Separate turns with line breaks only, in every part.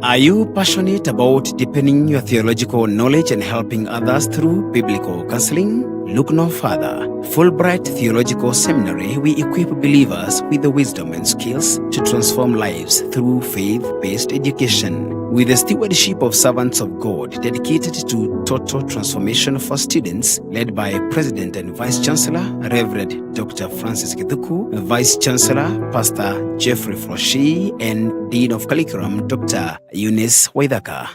Are you passionate about deepening your theological knowledge and helping others through biblical counseling? Look no further. Fulbright Theological Seminary, we equip believers with the wisdom and skills to transform lives through faith-based education. With the stewardship of servants of God dedicated to total transformation for students, led by President and Vice Chancellor, Reverend Dr. Francis Kithuku, Vice Chancellor, Pastor Jeffrey Froshi, and Dean of Curriculum, Dr. Eunice Waithaka.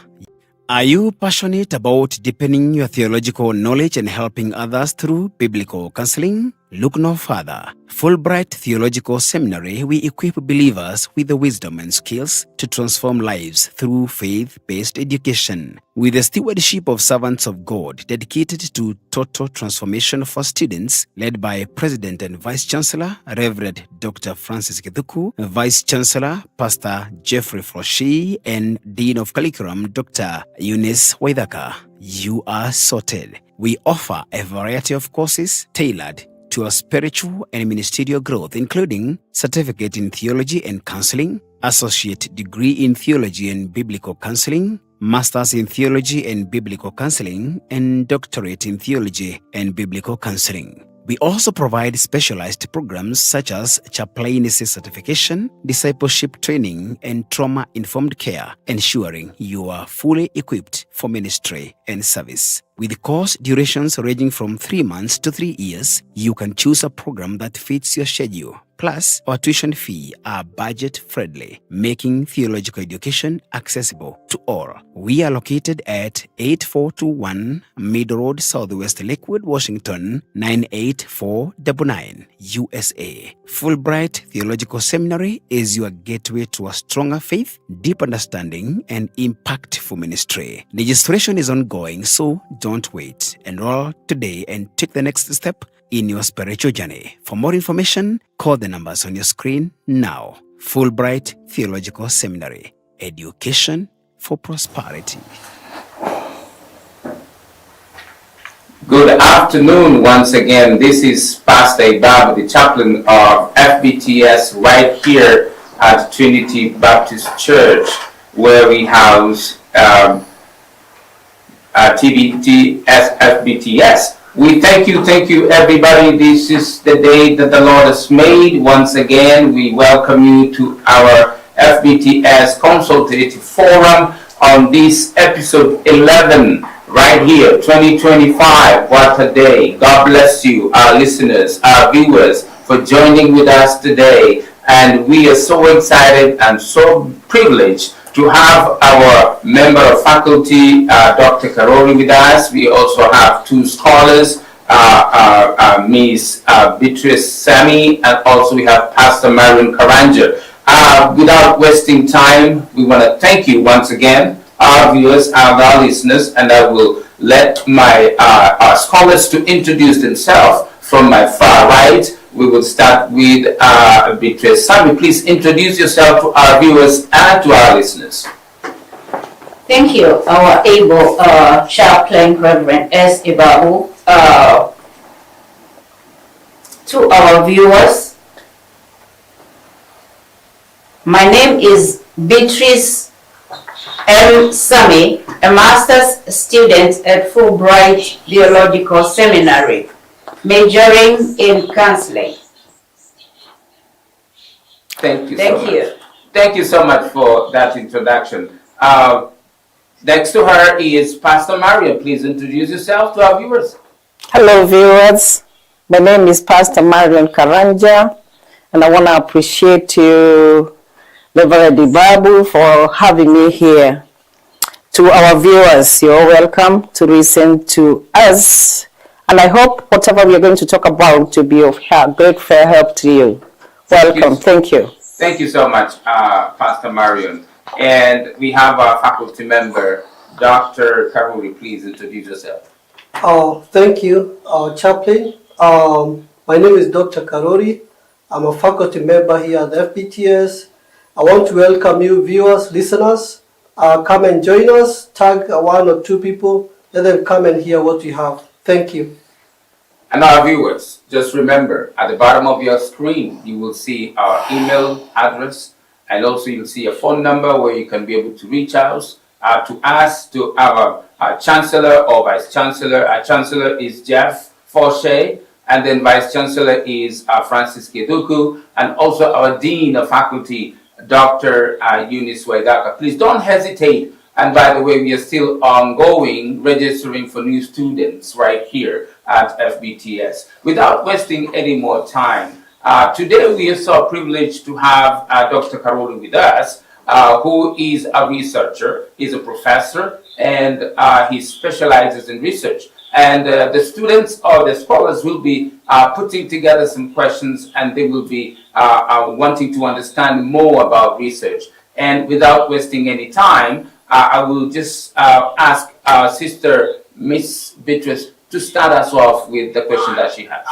Are you passionate about deepening your theological knowledge and helping others through biblical counseling? Look no further. Fulbright Theological Seminary, we equip believers with the wisdom and skills to transform lives through faith-based education. With the stewardship of servants of God dedicated to total transformation for students, led by President and Vice Chancellor, Reverend Dr. Francis Kithuku, Vice Chancellor, Pastor Jeffrey Froshi, and Dean of Curriculum, Dr. Eunice Waithaka. You are sorted. We offer a variety of courses tailored to your spiritual and ministerial growth, including Certificate in Theology and Counseling, Associate Degree in Theology and Biblical Counseling, Masters in Theology and Biblical Counseling, and Doctorate in Theology and Biblical Counseling. We also provide specialized programs such as chaplaincy certification, discipleship training, and trauma-informed care, ensuring you are fully equipped for ministry and service. With course durations ranging from 3 months to 3 years, you can choose a program that fits your schedule. Plus, our tuition fee are budget-friendly, making theological education accessible to all. We are located at 8421 Mid Road, Southwest Lakewood, Washington, 98499, USA. Fulbright Theological Seminary is your gateway to a stronger faith, deep understanding, and impactful ministry. Registration is ongoing, so don't wait. Enroll today and take the next step in your spiritual journey. For more information, call the numbers on your screen now. Fulbright Theological Seminary, education for prosperity.
Good afternoon once again. This is Pastor Ibab, the chaplain of FBTS, right here at Trinity Baptist Church, where we house FBTS. We thank you everybody. This is the day that the Lord has made. Once again, we welcome you to our FBTS Consultative Forum on this episode 11, right here, 2025. What a day. God bless you, our listeners, our viewers, for joining with us today. And we are so excited and so privileged to have our member of faculty, Dr. Karori, with us. We also have two scholars, Ms. Beatrice Sami, and also we have Pastor Marion Karanja. Without wasting time, we want to thank you once again, our viewers, our listeners, and I will let my scholars to introduce themselves from my far right. We will start with Beatrice Sami. Please introduce yourself to our viewers and to our listeners.
Thank you, our able chaplain, Reverend S. Ibabu. To our viewers, my name is Beatrice M. Sami, a master's student at Fulbright Theological Seminary, majoring in counseling.
Thank you so much. Thank you so much for that introduction. Next to her is Pastor Marion. Please introduce yourself to our viewers.
Hello, viewers. My name is Pastor Marion Karanja, and I want to appreciate you, Reverend Ibabu, for having me here. To our viewers, you're welcome to listen to us. And I hope whatever we're going to talk about to be of great fair help to you. Welcome. Thank you.
Thank you so much, Pastor Marion. And we have our faculty member, Dr. Karuri. Please introduce yourself.
Thank you, Chaplain. My name is Dr. Karori. I'm a faculty member here at the FBTS. I want to welcome you, viewers, listeners. Come and join us. Tag 1 or 2 people. Let them come and hear what we have. Thank you.
And our viewers, just remember, at the bottom of your screen, you will see our email address, And also you'll see a phone number where you can be able to reach out to us, to our Chancellor or Vice Chancellor. Our Chancellor is Jeff Forshey, and then Vice Chancellor is Francis Keduku, and also our Dean of Faculty, Dr. Eunice Waigaka. Please don't hesitate. And by the way, we are still ongoing registering for new students right here at FBTS. Without wasting any more time, today we are so privileged to have Dr. Karoli with us, who is a researcher, he's a professor, and he specializes in research. And the students or the scholars will be putting together some questions, and they will be wanting to understand more about research. And without wasting any time, I will just ask our sister, Miss Beatrice, to start us off with the question that she has.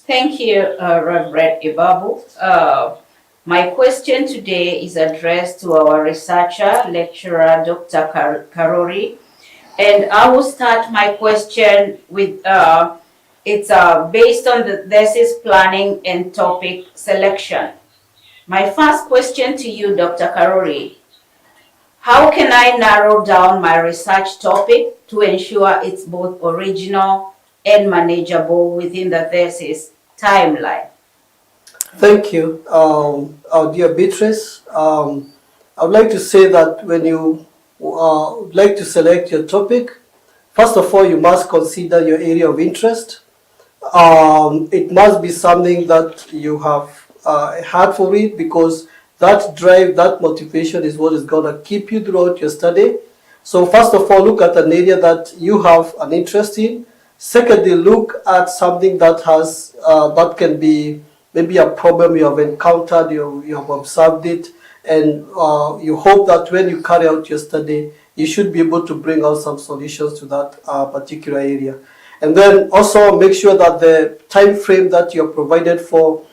Thank you, Reverend Ibabu. My question today is addressed to our researcher, lecturer, Dr. Karori. And I will start my question with, it's based on the thesis planning and topic selection. My first question to you, Dr. Karori, how can I narrow down my research topic to ensure it's both original and manageable within the thesis timeline?
Thank you, our dear Beatrice. I would like to say that when you would like to select your topic, first of all, you must consider your area of interest. It must be something that you have a heart for it, because that drive, that motivation is what is going to keep you throughout your study. So first of all, look at an area that you have an interest in. Secondly, look at something that has that can be maybe a problem you have encountered, you have observed it, and you hope that when you carry out your study, you should be able to bring out some solutions to that particular area. And then also make sure that the time frame that you're provided for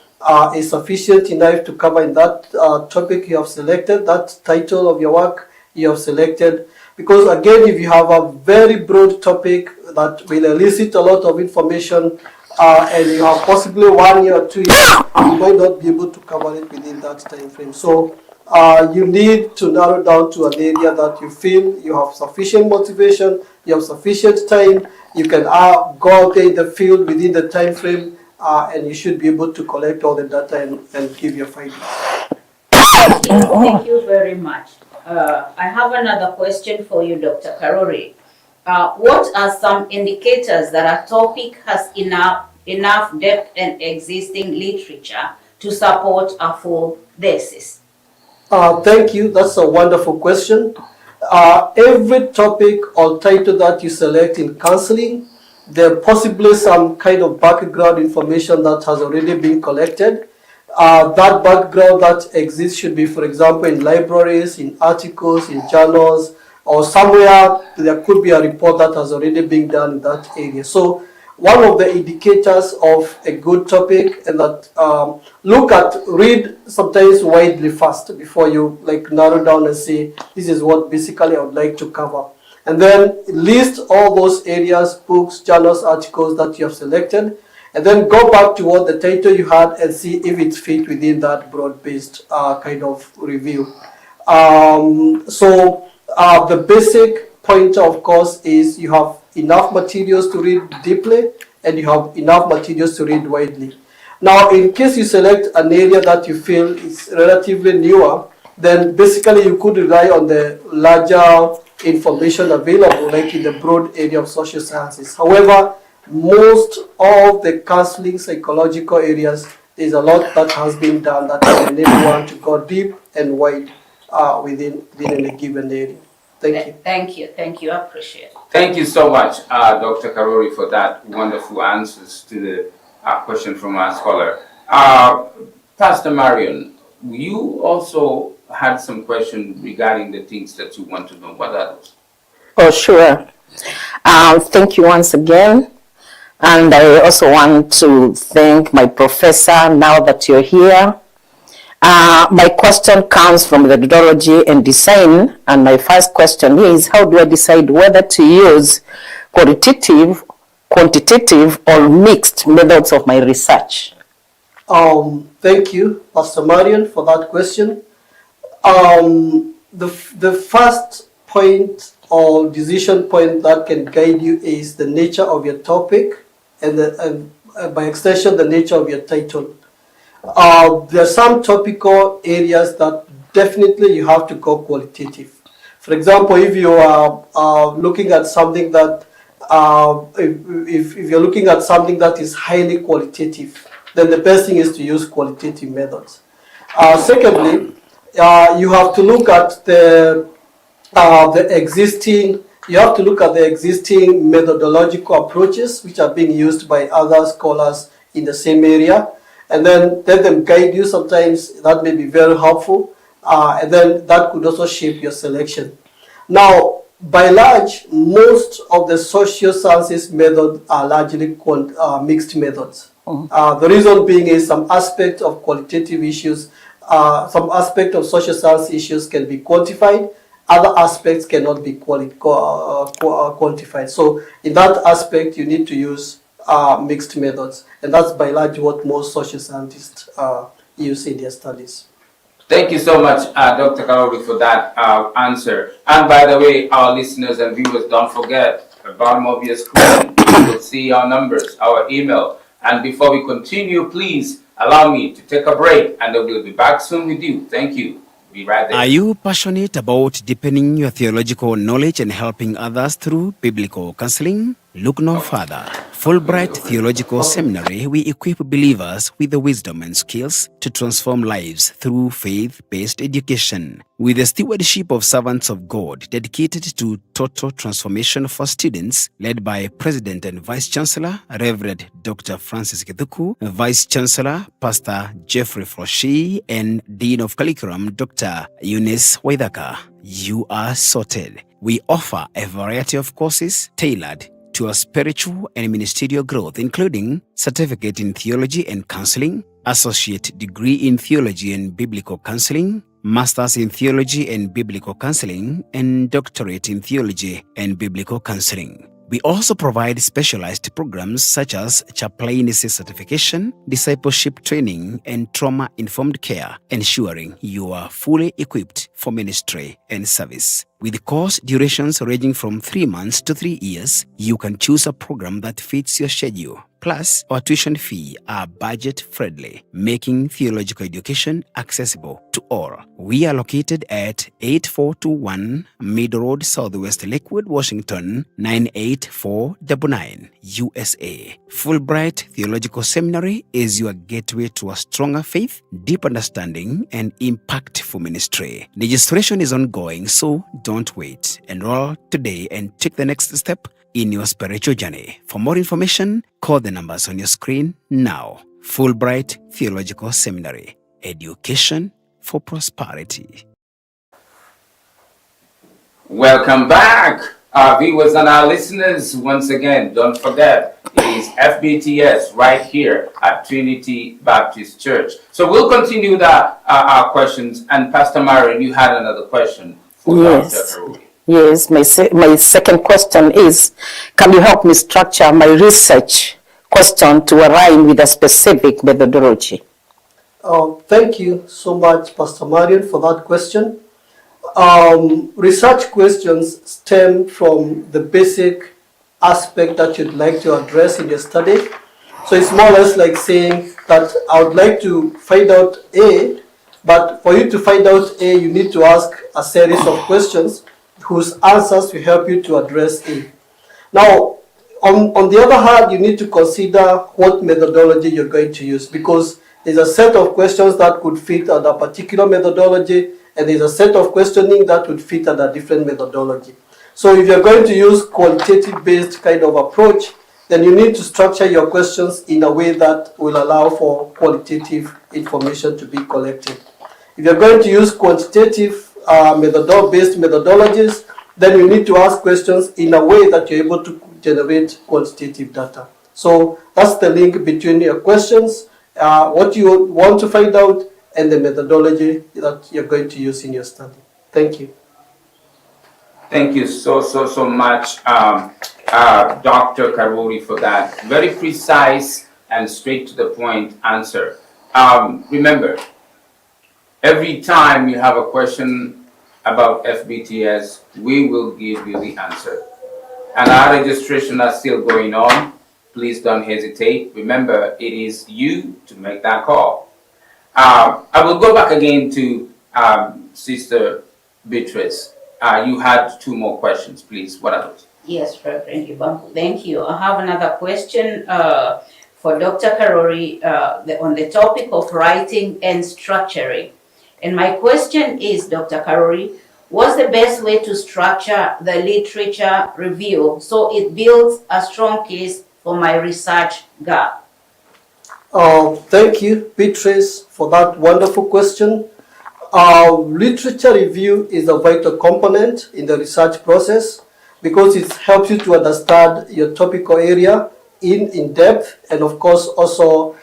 is sufficient enough to cover in that topic you have selected, that title of your work you have selected. Because again, if you have a very broad topic that will elicit a lot of information, and you have possibly 1 year or 2 years, you might not be able to cover it within that time frame. So you need to narrow down to an area that you feel you have sufficient motivation, you have sufficient time, you can go out there in the field within the time frame, and you should be able to collect all the data and give your findings.
Thank you very much. I have another question for you, Dr. Karori. What are some indicators that a topic has enough depth and existing literature to support a full thesis?
Thank you. That's a wonderful question. Every topic or title that you select in counseling, there possibly some kind of background information that has already been collected. That background that exists should be, for example, in libraries, in articles, in journals, or somewhere there could be a report that has already been done in that area. So one of the indicators of a good topic, and that read sometimes widely first before you narrow down and say, this is what basically I would like to cover. And then list all those areas, books, journals, articles that you have selected, and then go back to what the title you had and see if it fit within that broad-based kind of review. The basic point, of course, is you have enough materials to read deeply and you have enough materials to read widely. Now, in case you select an area that you feel is relatively newer, then basically you could rely on the larger information available, like in the broad area of social sciences. However, most of the counseling psychological areas, there's a lot that has been done that can enable one to go deep and wide within a given area. Thank you.
Thank you. I appreciate it.
Thank you so much, Dr. Karori, for that wonderful answers to the question from our scholar. Pastor Marion, you also had some questions regarding the things that you want to know. What are those?
Oh, sure. Thank you once again. And I also want to thank my professor now that you're here. My question comes from the methodology and design, and my first question is, how do I decide whether to use quantitative, or mixed methods of my research?
Thank you, Pastor Marion, for that question. The first point or decision point that can guide you is the nature of your topic and by extension the nature of your title. There are some topical areas that definitely you have to go qualitative. For example, if you are looking at something that if you're looking at something that is highly qualitative, then the best thing is to use qualitative methods. Secondly, you have to look at the existing. You have to look at the existing methodological approaches which are being used by other scholars in the same area, and then let them guide you. Sometimes that may be very helpful, and then that could also shape your selection. Now, by large, most of the social sciences methods are largely mixed methods. The reason being is some aspect of qualitative issues, some aspect of social science issues can be quantified, other aspects cannot be quantified. So in that aspect, you need to use mixed methods, and that's by large what most social scientists use in their studies.
Thank you so much, Dr. Karori, for that answer. And by the way, our listeners and viewers, don't forget, at the bottom of your screen, you will see our numbers, our email. And before we continue, please allow me to take a break, and we'll be back soon with you. Thank you. Be right there.
Are you passionate about deepening your theological knowledge and helping others through biblical counseling? Look no further. Fulbright Theological Seminary, we equip believers with the wisdom and skills to transform lives through faith-based education. With the stewardship of servants of God dedicated to total transformation for students, led by President and Vice Chancellor, Reverend Dr. Francis Kithuku, Vice Chancellor, Pastor Jeffrey Froshi, and Dean of Curriculum, Dr. Eunice Waithaka, you are sorted. We offer a variety of courses tailored to our spiritual and ministerial growth, including Certificate in Theology and Counseling, Associate Degree in Theology and Biblical Counseling, Masters in Theology and Biblical Counseling, and Doctorate in Theology and Biblical Counseling. We also provide specialized programs such as chaplaincy certification, discipleship training, and trauma-informed care, ensuring you are fully equipped for ministry and service. With course durations ranging from 3 months to 3 years, you can choose a program that fits your schedule. Plus, our tuition fee are budget-friendly, making theological education accessible to all. We are located at 8421 Mid Road, Southwest Lakewood, Washington, 98499, USA. Fulbright Theological Seminary is your gateway to a stronger faith, deep understanding, and impactful ministry. Registration is ongoing, so don't wait. Enroll today and take the next step in your spiritual journey. For more information, call the numbers on your screen now. Fulbright Theological Seminary, education for prosperity.
Welcome back, our viewers and our listeners. Once again, don't forget, it is FBTS right here at Trinity Baptist Church. So we'll continue with our questions. And Pastor Marion, you had another question for Dr. Karori.
Yes, my second question is, can you help me structure my research question to align with a specific methodology?
Thank you so much, Pastor Marion, for that question. Research questions stem from the basic aspect that you'd like to address in your study. So it's more or less like saying that I would like to find out A, but for you to find out A, you need to ask a series of questions whose answers will help you to address A. Now, on the other hand, you need to consider what methodology you're going to use, because there's a set of questions that could fit under a particular methodology, and there's a set of questioning that would fit under a different methodology. So if you're going to use qualitative-based kind of approach, then you need to structure your questions in a way that will allow for qualitative information to be collected. If you're going to use quantitative based methodologies, then you need to ask questions in a way that you're able to generate quantitative data. So that's the link between your questions, what you want to find out, and the methodology that you're going to use in your study. Thank you.
Thank you so much, Dr. Karori, for that very precise and straight to the point answer. Remember, Every time you have a question about FBTS, we will give you the answer. And our registration are still going on. Please don't hesitate. Remember, it is you to make that call. I will go back again to Sister Beatrice. You had two more questions, please. What are those?
Yes, Reverend Ibanku, thank you. I have another question for Dr. Karori on the topic of writing and structuring. And my question is, Dr. Karori, what's the best way to structure the literature review so it builds a strong case for my research gap?
Thank you, Beatrice, for that wonderful question. Literature review is a vital component in the research process because it helps you to understand your topical area in depth and of course also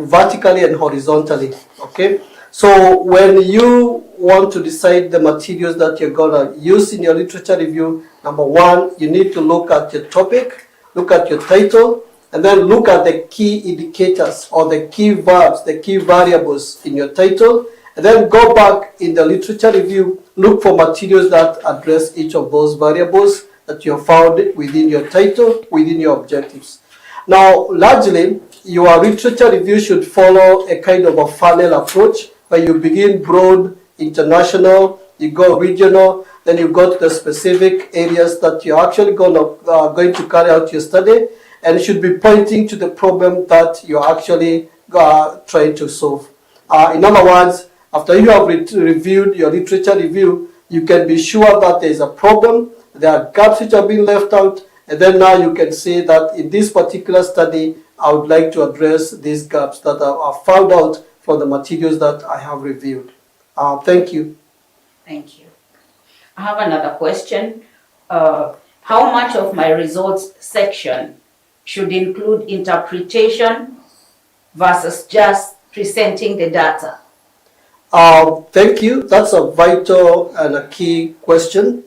vertically and horizontally. Okay, so when you want to decide the materials that you're gonna use in your literature review, number one, you need to look at your topic, look at your title, and then look at the key indicators or the key verbs, the key variables in your title, and then go back in the literature review, look for materials that address each of those variables that you have found within your title, within your objectives. Now, largely, your literature review should follow a kind of a funnel approach where you begin broad, international, you go regional, then you go to the specific areas that you're actually going to carry out your study, and it should be pointing to the problem that you're actually trying to solve. In other words, after you have reviewed your literature review, you can be sure that there is a problem, there are gaps which are being left out, and then now you can say that in this particular study, I would like to address these gaps that are found out from the materials that I have reviewed. Thank you.
Thank you. I have another question. How much of my results section should include interpretation versus just presenting the data?
Thank you. That's a vital and a key question.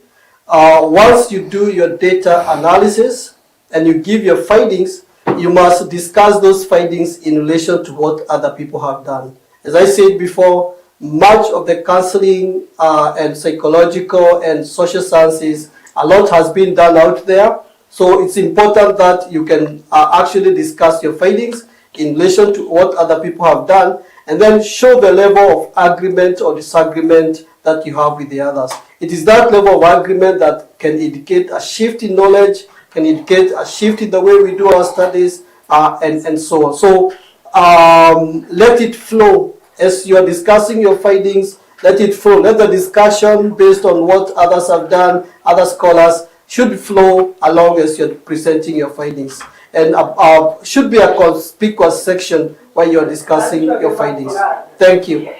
Once you do your data analysis and you give your findings, you must discuss those findings in relation to what other people have done. As I said before, much of the counseling and psychological and social sciences, a lot has been done out there. So it's important that you can actually discuss your findings in relation to what other people have done, and then show the level of agreement or disagreement that you have with the others. It is that level of agreement that can indicate a shift in knowledge, can indicate a shift in the way we do our studies, and so on. So let it flow as you are discussing your findings. Let it flow. Let the discussion based on what others have done, other scholars, should flow along as you're presenting your findings. And should be a conspicuous section while you're discussing your findings. Thank you.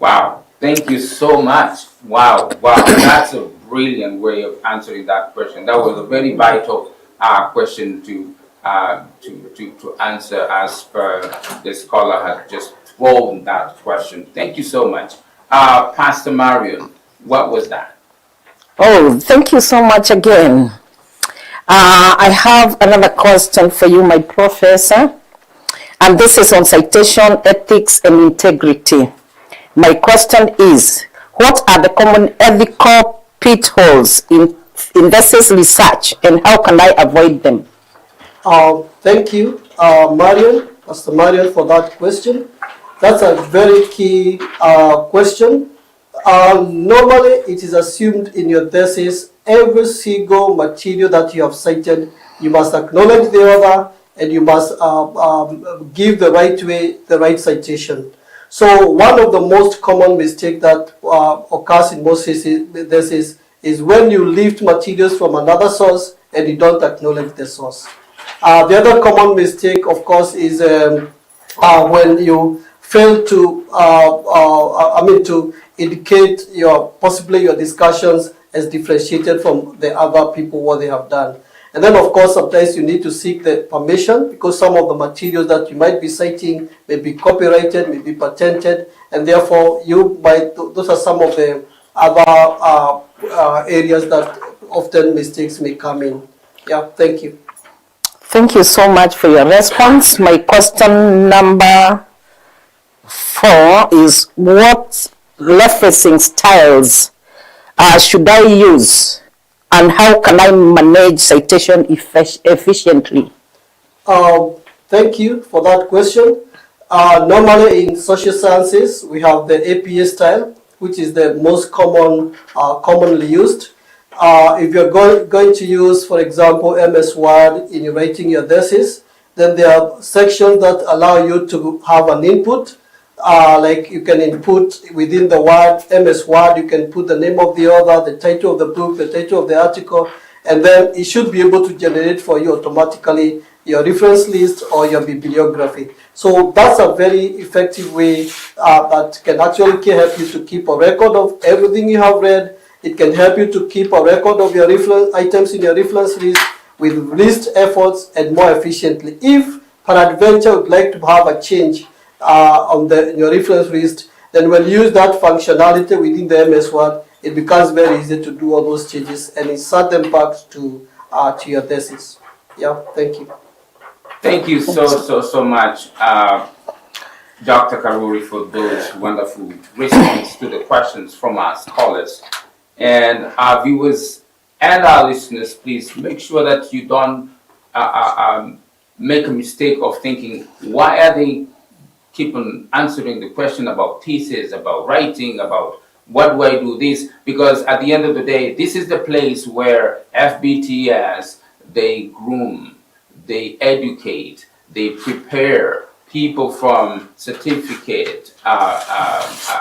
Wow, thank you so much. Wow, that's a brilliant way of answering that question. That was a very vital question to answer as per the scholar had just thrown that question. Thank you so much. Pastor Marion, what was that?
Oh, thank you so much again. I have another question for you, my professor, and this is on citation, ethics, and integrity. My question is, what are the common ethical pitfalls in this research, and how can I avoid them?
Thank you, Marion, Pastor Marion, for that question. That's a very key question. Normally, it is assumed in your thesis, every single material that you have cited, you must acknowledge the other, and you must give the right way, the right citation. So one of the most common mistakes that occurs in most theses is when you lift materials from another source and you don't acknowledge the source. The other common mistake, of course, is when you fail to, to indicate possibly your discussions as differentiated from the other people, what they have done. And then, of course, sometimes you need to seek the permission because some of the materials that you might be citing may be copyrighted, may be patented, and therefore those are some of the other areas that often mistakes may come in. Yeah, thank you.
Thank you so much for your response. My question number 4 is, what referencing styles should I use, and how can I manage citation efficiently?
Thank you for that question. Normally in social sciences, we have the APA style, which is the most commonly used. If you're going to use, for example, MS Word in writing your thesis, then there are sections that allow you to have an input. Like you can input within the Word, MS Word, you can put the name of the author, the title of the book, the title of the article, and then it should be able to generate for you automatically your reference list or your bibliography. So that's a very effective way that can actually help you to keep a record of everything you have read. It can help you to keep a record of your reference items in your reference list with least efforts and more efficiently. If peradventure you would like to have a change on your reference list, then we'll use that functionality within the MS Word. It becomes very easy to do all those changes and insert them back to your thesis. Yeah, thank you.
Thank you so much, Dr. Karuri, for those wonderful responses to the questions from our scholars. And our viewers and our listeners, please make sure that you don't make a mistake of thinking, why are they keep on answering the question about thesis, about writing, about what do I do this? Because at the end of the day, this is the place where FBTS, they groom, they educate, they prepare people from certificate,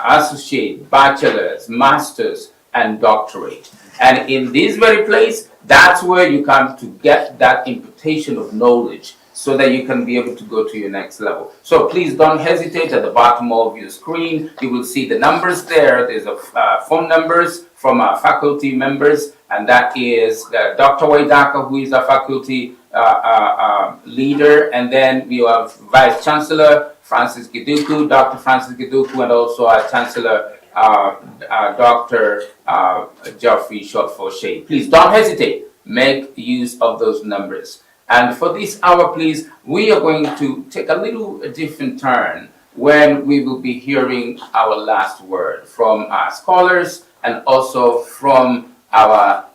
associate, bachelor's, master's, and doctorate. And in this very place, that's where you come to get that impartation of knowledge so that you can be able to go to your next level. So please don't hesitate. At the bottom of your screen, you will see the numbers there. There's a phone numbers from our faculty members, and that is Dr. Waidaka, who is a faculty leader, and then we have Vice Chancellor Francis Giduku, Dr. Francis Giduku, and also our Chancellor Dr. Geoffrey Short-Fauché. Please don't hesitate. Make use of those numbers. And for this hour, please, we are going to take a little different turn when we will be hearing our last word from our scholars and also from our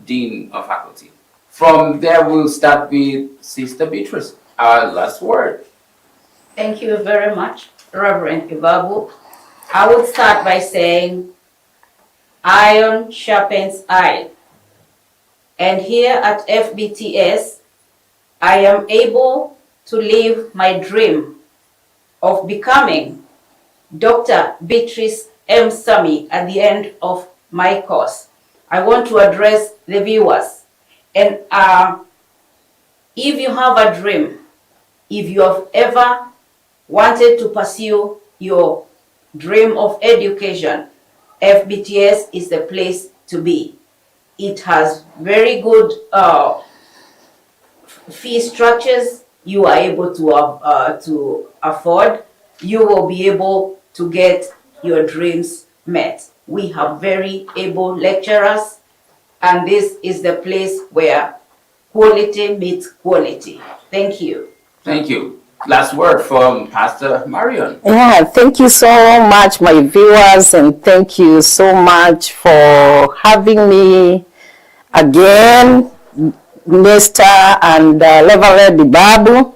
Dean of Faculty. From there, we'll start with Sister Beatrice, our last word.
Thank you very much, Reverend Ibabu. I would start by saying, iron sharpens iron. And here at FBTS, I am able to live my dream of becoming Dr. Beatrice M. Sami at the end of my course. I want to address the viewers. And if you have a dream, if you have ever wanted to pursue your dream of education, FBTS is the place to be. It has very good fee structures you are able to afford. You will be able to get your dreams met. We have very able lecturers, and this is the place where quality meets quality. Thank you.
Thank you. Last word from Pastor Marion.
Yeah, thank you so much, my viewers, and thank you so much for having me again, Mr. and Reverend Ibabu.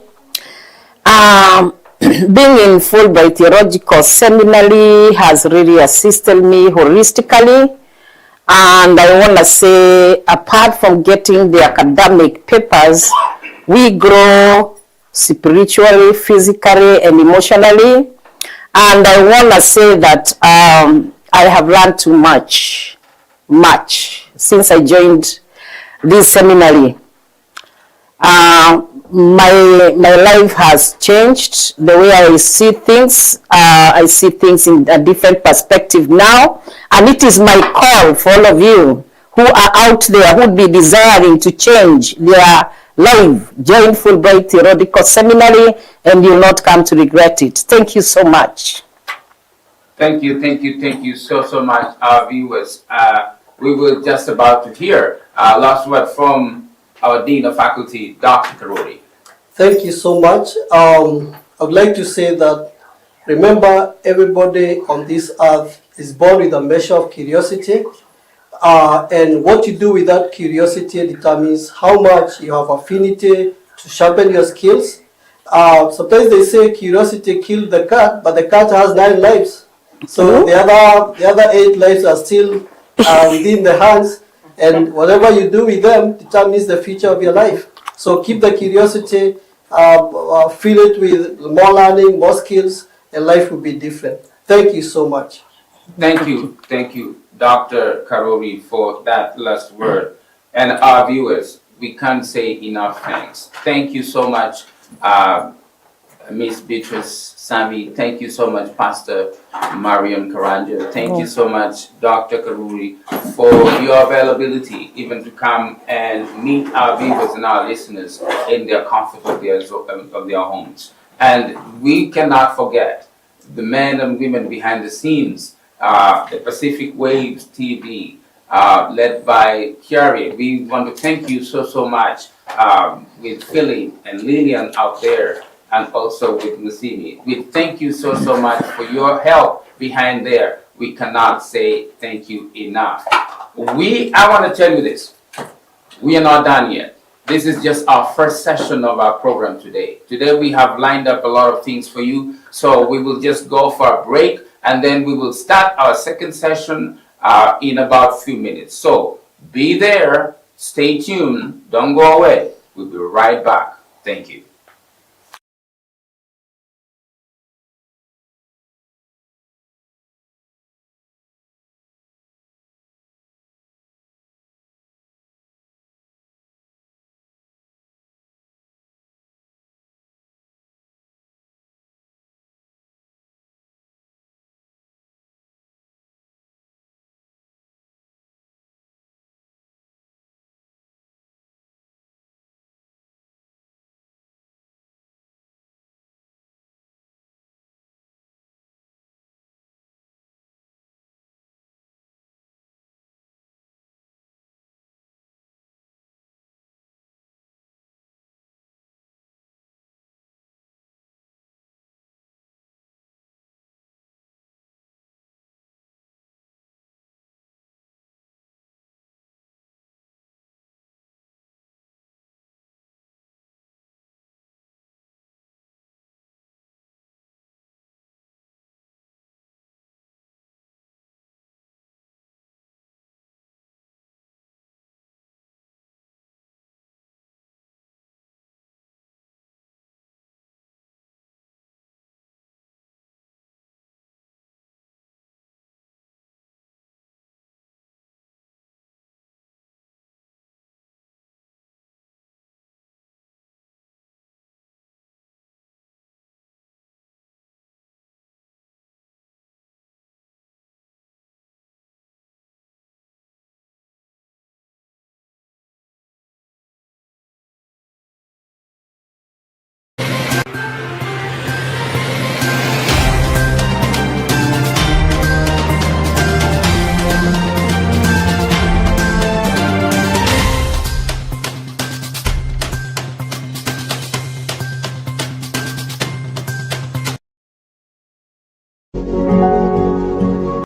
Being in Fulbright Theological Seminary has really assisted me holistically. And I want to say, apart from getting the academic papers, we grow spiritually, physically, and emotionally. And I want to say that I have learned too much since I joined this seminary. My life has changed. The way I see things in a different perspective now. And it is my call for all of you who are out there who would be desiring to change their life. Join Fulbright Theological Seminary and you will not come to regret it. Thank you so much.
Thank you so much, our viewers. We were just about to hear last word from our Dean of Faculty, Dr. Karori.
Thank you so much. I would like to say that remember, everybody on this earth is born with a measure of curiosity. And what you do with that curiosity determines how much you have affinity to sharpen your skills. Sometimes they say curiosity killed the cat, but the cat has 9 lives. So the other 8 lives are still within the hands, and whatever you do with them determines the future of your life. So keep the curiosity, fill it with more learning, more skills, and life will be different. Thank you so much.
Thank you, Dr. Karori, for that last word. And our viewers, we can't say enough thanks. Thank you so much, Miss Beatrice Sami. Thank you so much, Pastor Mariam Karanja. Thank you so much, Dr. Karori, for your availability even to come and meet our viewers and our listeners in their comfort of their homes. And we cannot forget the men and women behind the scenes, the Pacific Waves TV, led by Kiari. We want to thank you so much with Philly and Lillian out there, and also with Musimi. We thank you so much for your help behind there. We cannot say thank you enough. I want to tell you this. We are not done yet. This is just our first session of our program today. Today we have lined up a lot of things for you. So we will just go for a break, and then we will start our second session in about a few minutes. So be there, stay tuned, don't go away. We'll be right back. Thank you.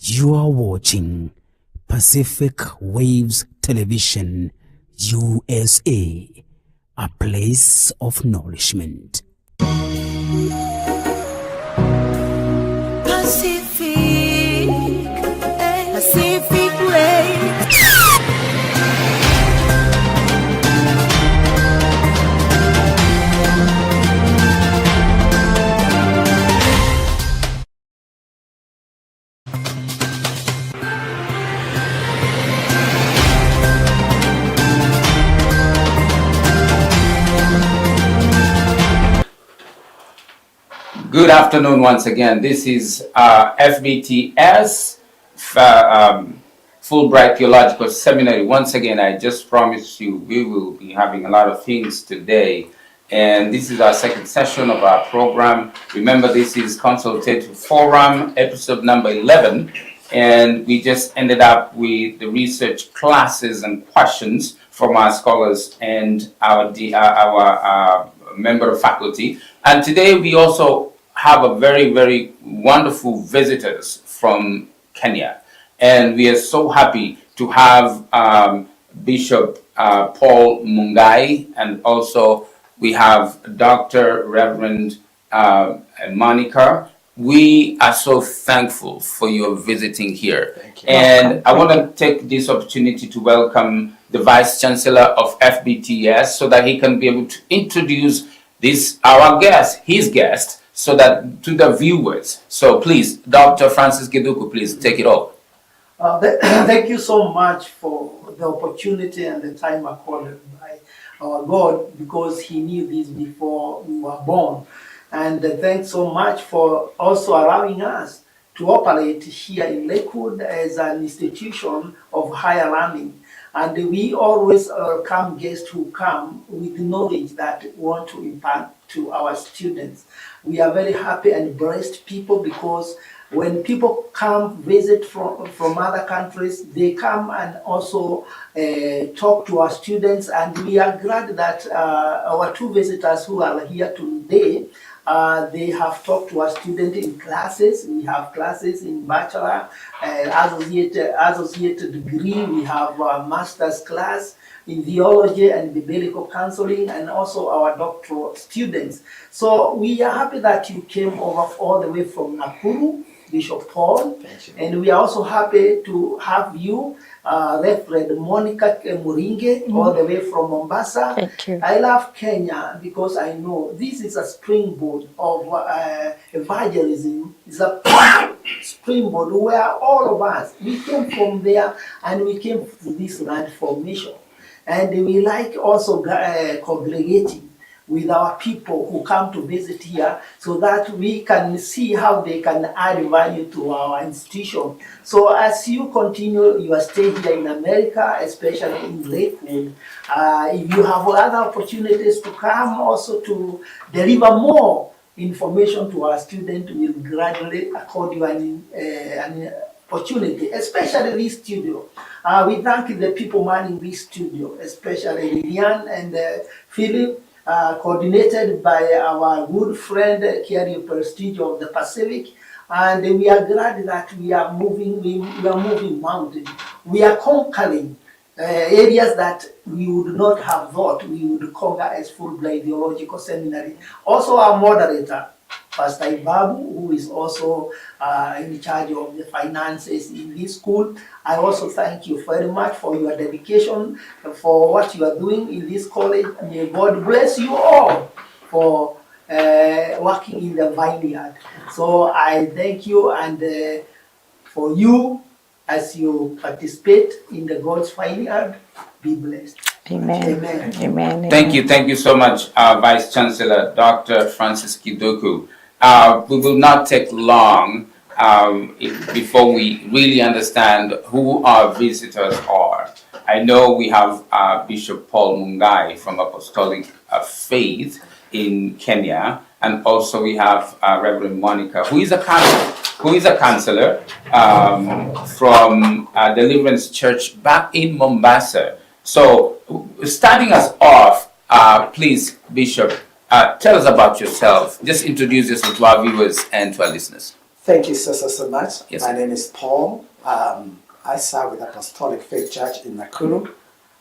You are watching Pacific Waves Television, USA, a place of nourishment.
Pacific Waves.
Good afternoon once again. This is FBTS, Fulbright Theological Seminary. Once again, I just promised you we will be having a lot of things today. And this is our second session of our program. Remember, this is Consultative Forum, episode number 11. and we just ended up with the research classes and questions from our scholars and our member of faculty. And today we also have a very, very wonderful visitors from Kenya. And we are so happy to have Bishop Paul Mungai, and also we have Dr. Reverend Monica. We are so thankful for your visiting here.
Thank you.
And I want to take this opportunity to welcome the Vice Chancellor of FBTS so that he can be able to introduce our guest, his guest, so that to the viewers. So please, Dr. Francis Kiduku, please take it over.
Thank you so much for the opportunity and the time accorded by our God, because He knew this before we were born. And thanks so much for also allowing us to operate here in Lakewood as an institution of higher learning. And we always welcome guests who come with knowledge that we want to impart to our students. We are very happy and blessed people, because when people come visit from other countries, they come and also talk to our students. And we are glad that our two visitors who are here today, they have talked to our students in classes. We have classes in bachelor, associate degree. We have a master's class in theology and biblical counseling, and also our doctoral students. So we are happy that you came over all the way from Nakuru, Bishop Paul. And we are also happy to have you, Reverend Monica Muringe, all the way from Mombasa.
Thank you.
I love Kenya because I know this is a springboard of evangelism. It's a springboard where all of us, we came from there and we came to this land for mission. And we like also congregating with our people who come to visit here, so that we can see how they can add value to our institution. So as you continue your stay here in America, especially in Lakewood, if you have other opportunities to come also to deliver more information to our students, we will gradually accord you an opportunity, especially this studio. We thank the people manning this studio, especially Lilian and Philip, coordinated by our good friend Kiari Prestige of the Pacific. And we are glad that we are moving mountains. We are conquering areas that we would not have thought we would conquer as Fulbright Theological Seminary. Also our moderator, Pastor Ibabu, who is also in charge of the finances in this school. I also thank you very much for your dedication, for what you are doing in this college. May God bless you all for working in the vineyard. So I thank you, and for you, as you participate in the God's vineyard, be blessed.
Amen.
Amen.
Amen.
Thank you so much, Vice Chancellor Dr. Francis Kiduku. We will not take long before we really understand who our visitors are. I know we have Bishop Paul Mungai from Apostolic Faith in Kenya, and also we have Reverend Monica, who is a counselor from Deliverance Church back in Mombasa. So, starting us off, please, Bishop, tell us about yourself. Just introduce yourself to our viewers and to our listeners.
Thank you so much.
Yes.
My name is Paul. I serve with Apostolic Faith Church in Nakuru.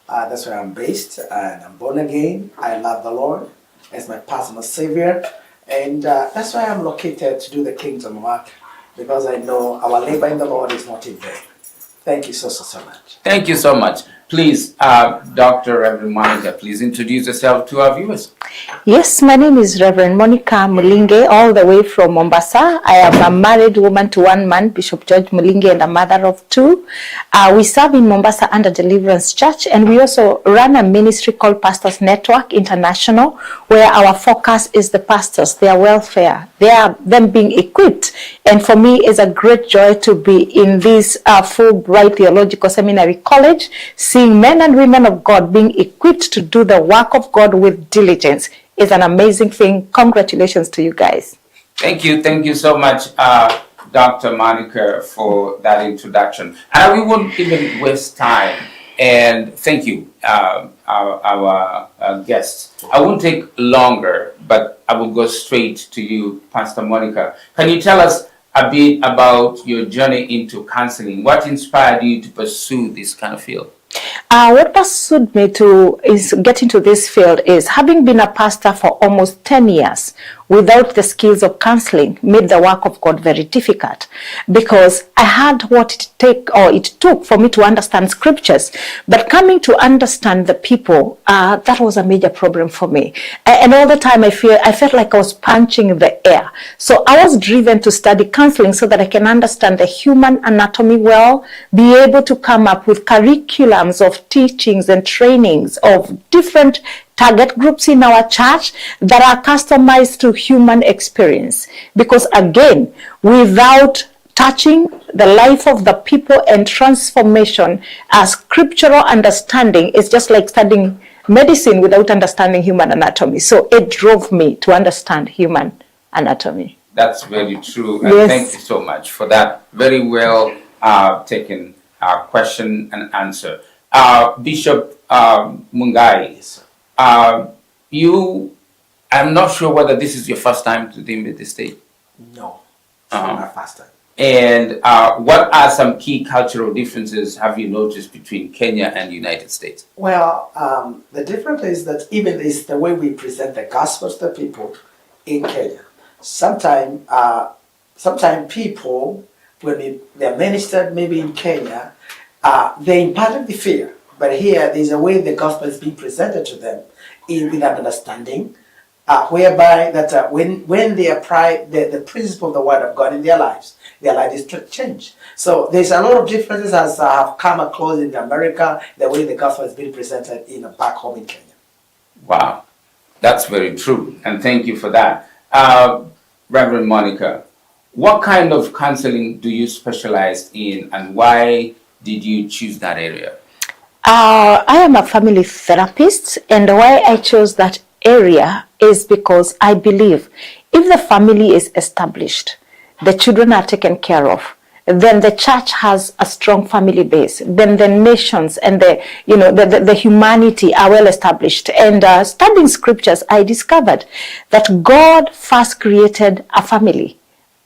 That's where I'm based, and I'm born again. I love the Lord as my personal Savior, and that's why I'm located to do the kingdom work, because I know our labor in the Lord is not in vain. Thank you so much.
Thank you so much. Please, Dr. Reverend Monica, please introduce yourself to our viewers.
Yes, my name is Reverend Monica Mulinge, all the way from Mombasa. I am a married woman to one man, Bishop George Mulinge, and a mother of two. We serve in Mombasa under Deliverance Church, and we also run a ministry called Pastors Network International, where our focus is the pastors, their welfare, them being equipped. And for me, it's a great joy to be in this Fulbright Theological Seminary College, seeing men and women of God being equipped to do the work of God with diligence is an amazing thing. Congratulations to you guys.
Thank you so much, Dr. Monica, for that introduction. And we won't even waste time. And thank you, our guests. I won't take longer, but I will go straight to you, Pastor Monica. Can you tell us a bit about your journey into counseling? What inspired you to pursue this kind of field?
What pursued me to get into this field is having been a pastor for almost 10 years without the skills of counseling made the work of God very difficult, because I had what it took for me to understand scriptures, but coming to understand the people, that was a major problem for me. And all the time I felt like I was punching the air. So I was driven to study counseling so that I can understand the human anatomy well, be able to come up with curriculums of teachings and trainings of different target groups in our church that are customized to human experience. Because again, without touching the life of the people and transformation, a scriptural understanding is just like studying medicine without understanding human anatomy. So it drove me to understand human anatomy.
That's very true. And
Yes.
thank you so much for that very well taken question and answer. Bishop Mungai, I'm not sure whether this is your first time to deal with the state.
No, it's not my first time.
And what are some key cultural differences have you noticed between Kenya and the United States?
Well, the difference is that even is the way we present the gospel to the people in Kenya. Sometimes people, when they're ministered maybe in Kenya, they imparted the fear. But here, there's a way the gospel is being presented to them with an understanding, whereby that when they apply the principle of the word of God in their life is to change. So there's a lot of differences as I have come across in America, the way the gospel is being presented back home in Kenya.
Wow, that's very true. And thank you for that. Reverend Monica, what kind of counseling do you specialize in, and why did you choose that area?
I am a family therapist, and why I chose that area is because I believe if the family is established, the children are taken care of, then the church has a strong family base, then the nations and the humanity are well established. And studying scriptures, I discovered that God first created a family,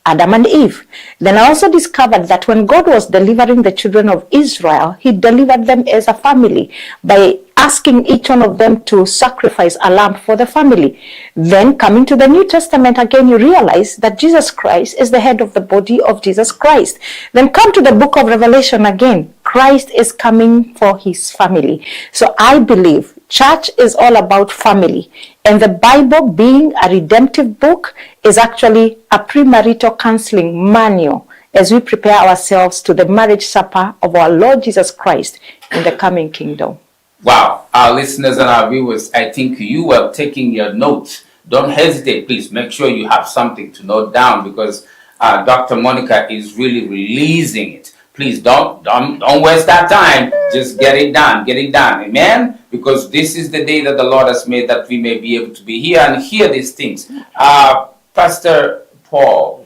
Adam and Eve. Then I also discovered that when God was delivering the children of Israel, he delivered them as a family by asking each one of them to sacrifice a lamb for the family. Then coming to the New Testament again, you realize that Jesus Christ is the head of the body of Jesus Christ. Then come to the book of Revelation again. Christ is coming for his family. So I believe church is all about family. And the Bible, being a redemptive book, is actually a premarital counseling manual as we prepare ourselves to the marriage supper of our Lord Jesus Christ in the coming kingdom.
Wow, our listeners and our viewers, I think you were taking your notes. Don't hesitate, please. Make sure you have something to note down, because Dr. Monica is really releasing it. Please don't waste that time. Just get it done. Amen? Because this is the day that the Lord has made, that we may be able to be here and hear these things. Pastor Paul,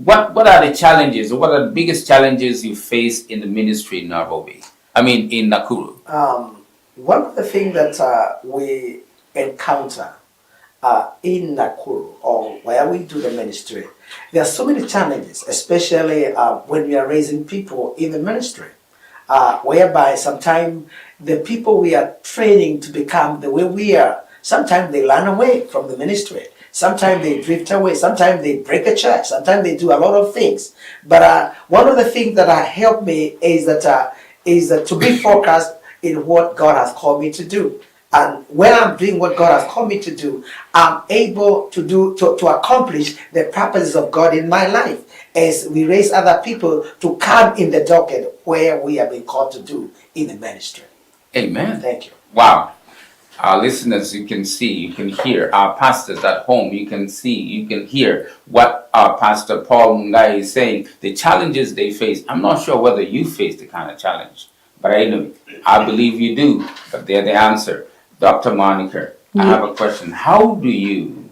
what are the challenges, or what are the biggest challenges you face in the ministry in Nairobi? In Nakuru?
One of the things that we encounter in Nakuru, or where we do the ministry, there are so many challenges, especially when we are raising people in the ministry, whereby sometimes the people we are training to become the way we are, sometimes they run away from the ministry. Sometimes they drift away. Sometimes they break a church. Sometimes they do a lot of things. But one of the things that helped me is that to be focused in what God has called me to do. And when I'm doing what God has called me to do, I'm able to accomplish the purposes of God in my life, as we raise other people to come in the docket where we have been called to do in the ministry.
Amen.
Thank you.
Wow. Our listeners, you can see, you can hear. Our pastors at home, you can see, you can hear what our Pastor Paul Mungai is saying, the challenges they face. I'm not sure whether you face the kind of challenge, but I believe you do, but they're the answer. Dr. Monica, I have a question. How do you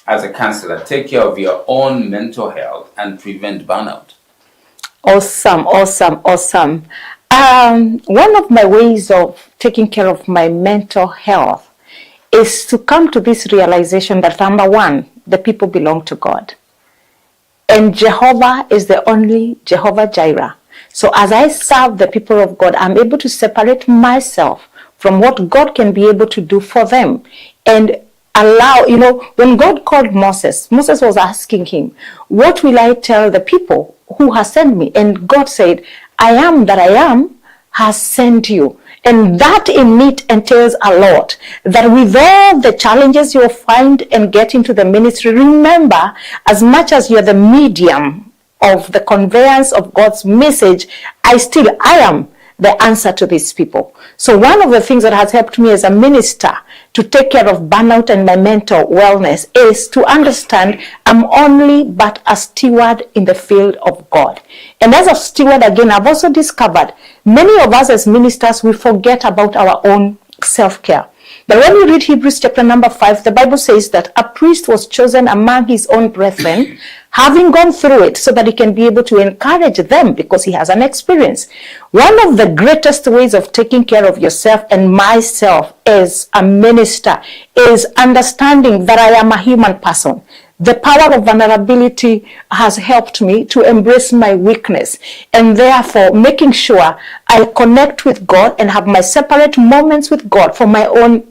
as a counselor, take care of your own mental health and prevent burnout?
Awesome. One of my ways of taking care of my mental health is to come to this realization that, number one, the people belong to God. And Jehovah is the only Jehovah Jireh. So as I serve the people of God, I'm able to separate myself from what God can be able to do for them. And allow, when God called Moses was asking him, what will I tell the people who has sent me? And God said, I am that I am has sent you. And that in it entails a lot. That with all the challenges you'll find and get into the ministry, remember, as much as you're the medium of the conveyance of God's message, I am the answer to these people. So one of the things that has helped me as a minister to take care of burnout and my mental wellness is to understand I'm only but a steward in the field of God. And as a steward, again, I've also discovered many of us as ministers, we forget about our own self-care. But when we read Hebrews chapter number 5, the Bible says that a priest was chosen among his own brethren, having gone through it so that he can be able to encourage them because he has an experience. One of the greatest ways of taking care of yourself and myself as a minister is understanding that I am a human person. The power of vulnerability has helped me to embrace my weakness and therefore making sure I connect with God and have my separate moments with God for my own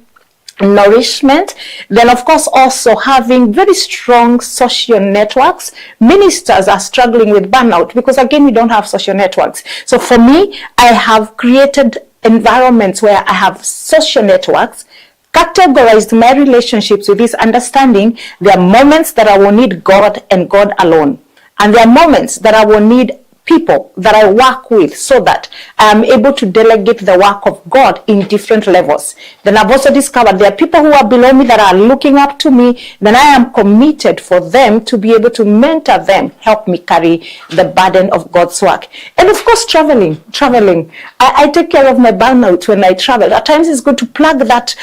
nourishment. Then of course also having very strong social networks. Ministers are struggling with burnout because again we don't have social networks. So for me, I have created environments where I have social networks, categorized my relationships with this understanding. There are moments that I will need God and God alone. And there are moments that I will need people that I work with so that I am able to delegate the work of God in different levels. Then I've also discovered there are people who are below me that are looking up to me. Then I am committed for them to be able to mentor them, help me carry the burden of God's work. And of course, traveling. I take care of my burnout when I travel. At times it's good to plug that,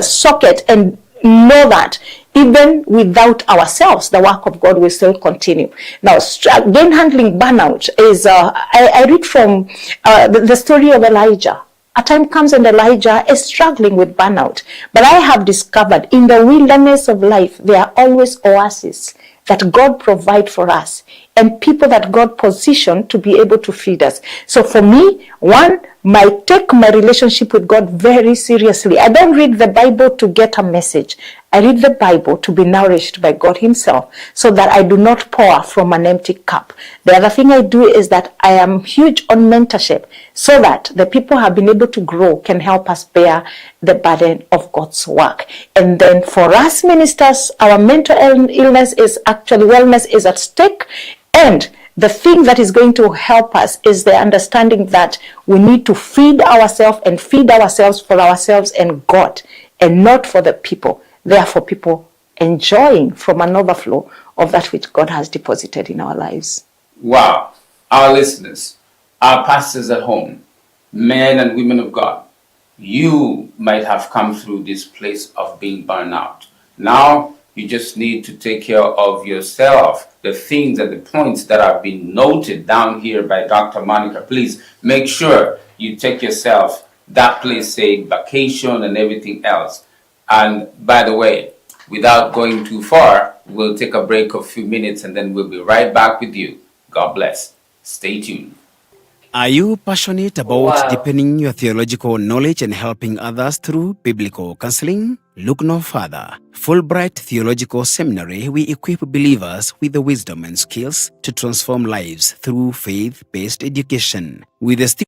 socket and know that even without ourselves, the work of God will still continue. Now, again, handling burnout is, I read from the story of Elijah. A time comes and Elijah is struggling with burnout. But I have discovered in the wilderness of life, there are always oases that God provides for us and people that God positioned to be able to feed us. So for me, I take my relationship with God very seriously. I don't read the Bible to get a message. I read the Bible to be nourished by God himself so that I do not pour from an empty cup. The other thing I do is that I am huge on mentorship so that the people who have been able to grow can help us bear the burden of God's work. And then for us ministers, our mental illness is actually wellness is at stake. And the thing that is going to help us is the understanding that we need to feed ourselves and feed ourselves for ourselves and God and not for the people. Therefore, people enjoying from an overflow of that which God has deposited in our lives.
Wow. Our listeners, our pastors at home, men and women of God, you might have come through this place of being burned out. Now, you just need to take care of yourself. The things and the points that have been noted down here by Dr. Monica, please make sure you take yourself that place, say vacation and everything else. And by the way, without going too far, we'll take a break of a few minutes and then we'll be right back with you. God bless. Stay tuned.
Are you passionate about deepening your theological knowledge and helping others through biblical counseling? Look no further. Fulbright Theological Seminary, we equip believers with the wisdom and skills to transform lives through faith-based education. With a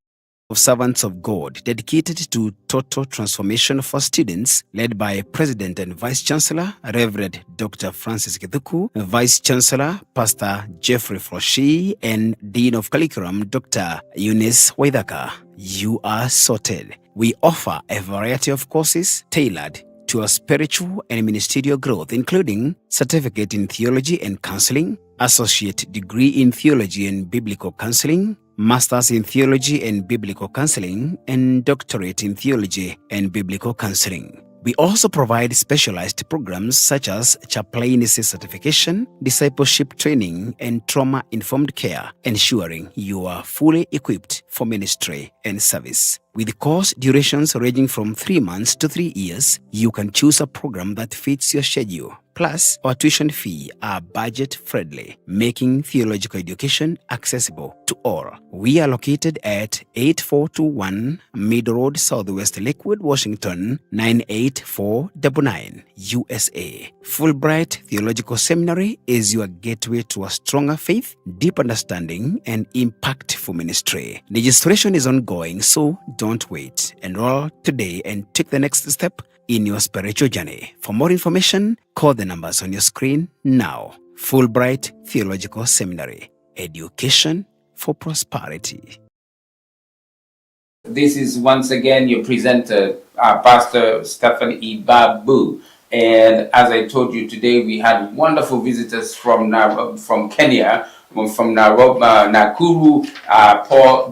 of servants of God dedicated to total transformation for students, led by President and Vice Chancellor Reverend Dr. Francis Kithuku, Vice Chancellor Pastor Jeffrey Froshi, and Dean of Curriculum Dr. Eunice Waithaka. You are sorted. We offer a variety of courses tailored to our spiritual and ministerial growth, including Certificate in Theology and Counseling, Associate Degree in Theology and Biblical Counseling, Masters in Theology and Biblical Counseling, and Doctorate in Theology and Biblical Counseling. We also provide specialized programs such as chaplaincy certification, discipleship training, and trauma-informed care, ensuring you are fully equipped for ministry and service. With course durations ranging from 3 months to 3 years, you can choose a program that fits your schedule. Plus, our tuition fee are budget-friendly, making theological education accessible to all. We are located at 8421 Mid Road, Southwest Lakewood, Washington, 98499, USA. Fulbright Theological Seminary is your gateway to a stronger faith, deep understanding, and impactful ministry. Registration is ongoing, so don't wait. Enroll today and take the next step in your spiritual journey. For more information, call the numbers on your screen now. Fulbright Theological Seminary, education for prosperity.
This is once again your presenter, Pastor Stephen Ibabu. And as I told you today, we had wonderful visitors from Kenya, from Nairobi, Nakuru,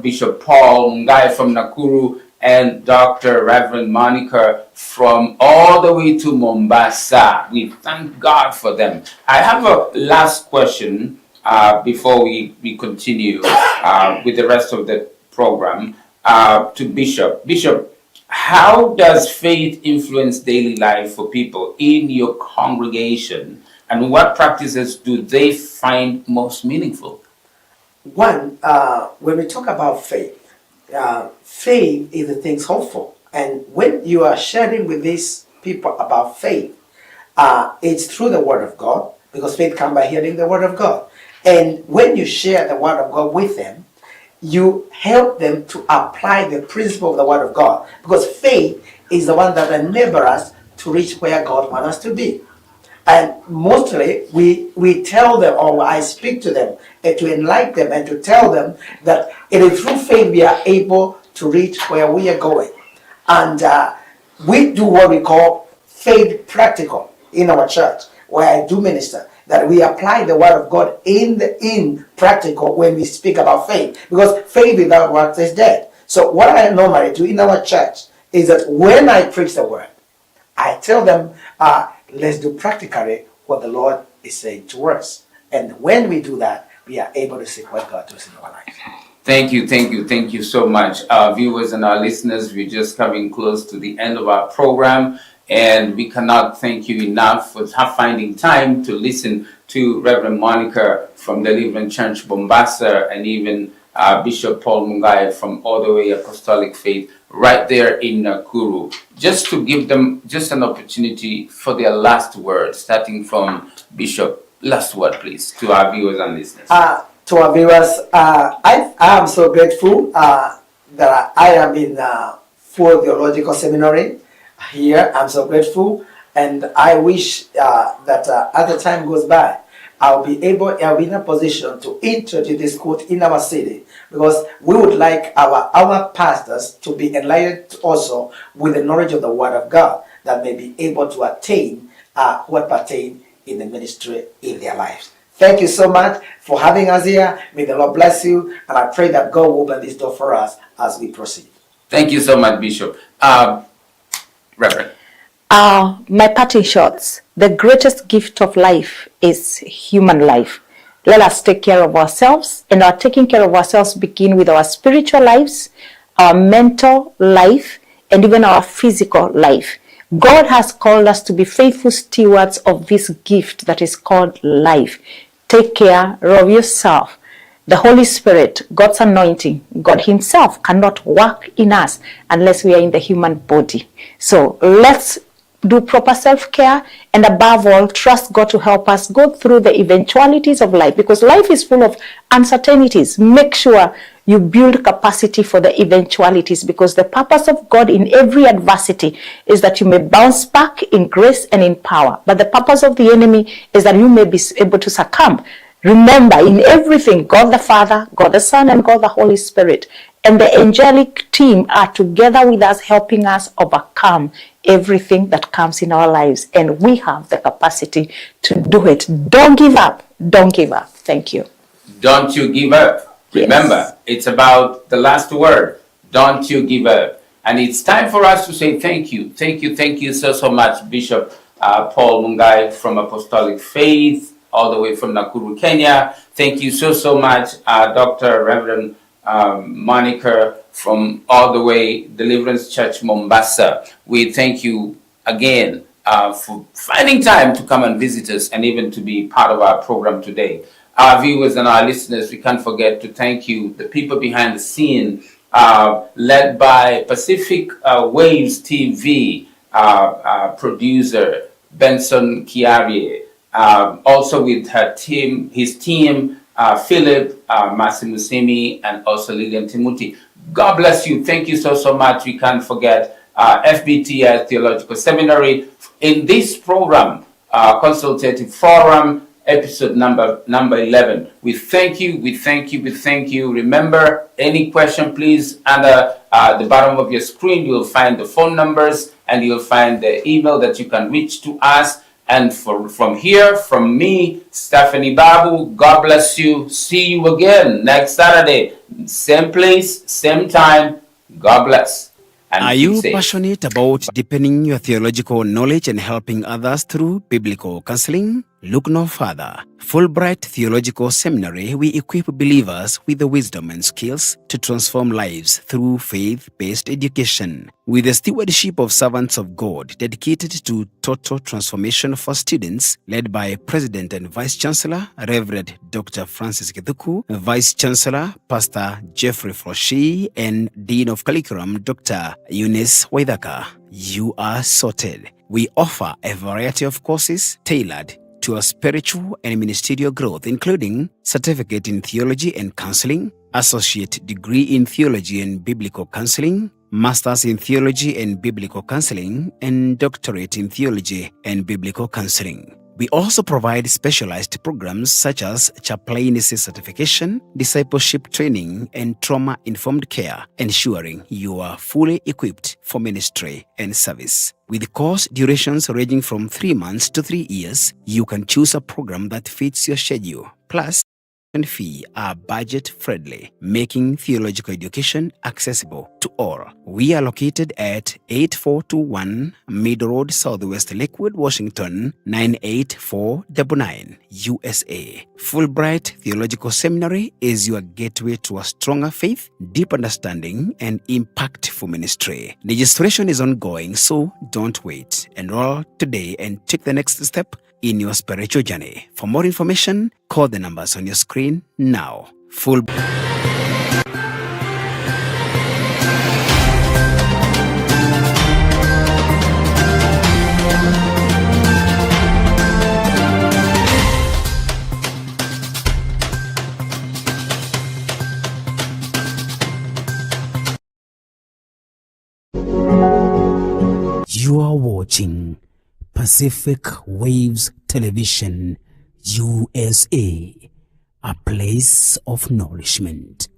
Bishop Paul Mungai from Nakuru, and Dr. Reverend Monica from all the way to Mombasa. We thank God for them. I have a last question before we continue with the rest of the program to Bishop. Bishop, how does faith influence daily life for people in your congregation, and what practices do they find most meaningful?
One, when we talk about faith, faith is the things hopeful. And when you are sharing with these people about faith, it's through the Word of God, because faith comes by hearing the Word of God. And when you share the Word of God with them, you help them to apply the principle of the Word of God, because faith is the one that enables us to reach where God wants us to be. And mostly we tell them, or I speak to them to enlighten them and to tell them that it is through faith we are able to reach where we are going. And we do what we call faith practical in our church, where I do minister, that we apply the Word of God in practical when we speak about faith, because faith without works is dead. So what I normally do in our church is that when I preach the Word, I tell them, let's do practically what the Lord is saying to us. And when we do that, we are able to see what God does in our life.
Thank you so much. Our viewers and our listeners, we're just coming close to the end of our program, and we cannot thank you enough for finding time to listen to Reverend Monica from the Deliverance Church, Mombasa, and even Bishop Paul Mungai from All the Way Apostolic Faith right there in Nakuru. Just to give them just an opportunity for their last word, starting from Bishop. Last word, please, to our viewers and listeners.
To our viewers, I am so grateful that I am in full Theological Seminary here. I'm so grateful, and I wish that as the time goes by, I'll be in a position to introduce this quote in our city, because we would like our pastors to be enlightened also with the knowledge of the Word of God, that may be able to attain what pertain in the ministry in their lives. Thank you so much for having us here. May the Lord bless you, and I pray that God will open this door for us as we proceed.
Thank you so much, Bishop. Reverend.
My parting shots. The greatest gift of life is human life. Let us take care of ourselves, and our taking care of ourselves begin with our spiritual lives, our mental life, and even our physical life. God has called us to be faithful stewards of this gift that is called life. Take care of yourself. The Holy Spirit, God's anointing, God Himself cannot work in us unless we are in the human body. So let's do proper self-care, and above all, trust God to help us go through the eventualities of life, because life is full of uncertainties. Make sure you build capacity for the eventualities, because the purpose of God in every adversity is that you may bounce back in grace and in power. But the purpose of the enemy is that you may be able to succumb. Remember, in everything, God the Father, God the Son, and God the Holy Spirit and the angelic team are together with us, helping us overcome everything that comes in our lives. And we have the capacity to do it. Don't give up. Don't give up. Thank you.
Don't you give up. Remember, It's about the last word. Don't you give up. And it's time for us to say thank you. Thank you so much, Bishop Paul Mungai from Apostolic Faith, all the way from Nakuru, Kenya. Thank you so much, Dr. Reverend Monica from all the way Deliverance Church, Mombasa. We thank you again for finding time to come and visit us and even to be part of our program today. Our viewers and our listeners, we can't forget to thank you, the people behind the scene, led by Pacific Waves TV producer Benson Kiarie, also with his team, Philip Masimusimi, and also Lilian Timuti. God bless you. Thank you so much. We can't forget FBTS Theological Seminary in this program, Consultative Forum, episode number 11. We thank you. Remember, any question, please, under the bottom of your screen, you'll find the phone numbers and you'll find the email that you can reach to us. And from here, from me, Stephanie Babu, God bless you. See you again next Saturday. Same place, same time. God bless. And
Are
keep
you
safe.
passionate about deepening your theological knowledge and helping others through biblical counseling? Look no further. Fulbright Theological Seminary, we equip believers with the wisdom and skills to transform lives through faith-based education. With the stewardship of servants of God dedicated to total transformation for students, led by President and Vice Chancellor, Reverend Dr. Francis Kithuku, Vice Chancellor, Pastor Jeffrey Froshi, and Dean of Curriculum, Dr. Eunice Waithaka, you are sorted. We offer a variety of courses tailored to your spiritual and ministerial growth, including Certificate in Theology and Counseling, Associate Degree in Theology and Biblical Counseling, Masters in Theology and Biblical Counseling, and Doctorate in Theology and Biblical Counseling. We also provide specialized programs such as chaplaincy certification, discipleship training, and trauma-informed care, ensuring you are fully equipped for ministry and service. With course durations ranging from 3 months to 3 years, you can choose a program that fits your schedule. Plus, and fee are budget-friendly, making theological education accessible to all. We are located at 8421 Mid Road, Southwest Lakewood, Washington, 98499, USA. Fulbright Theological Seminary is your gateway to a stronger faith, deep understanding, and impactful ministry. Registration is ongoing, so don't wait. Enroll today and take the next step in your spiritual journey. For more information, call the numbers on your screen now. You are watching Pacific Waves Television, USA, a place of nourishment.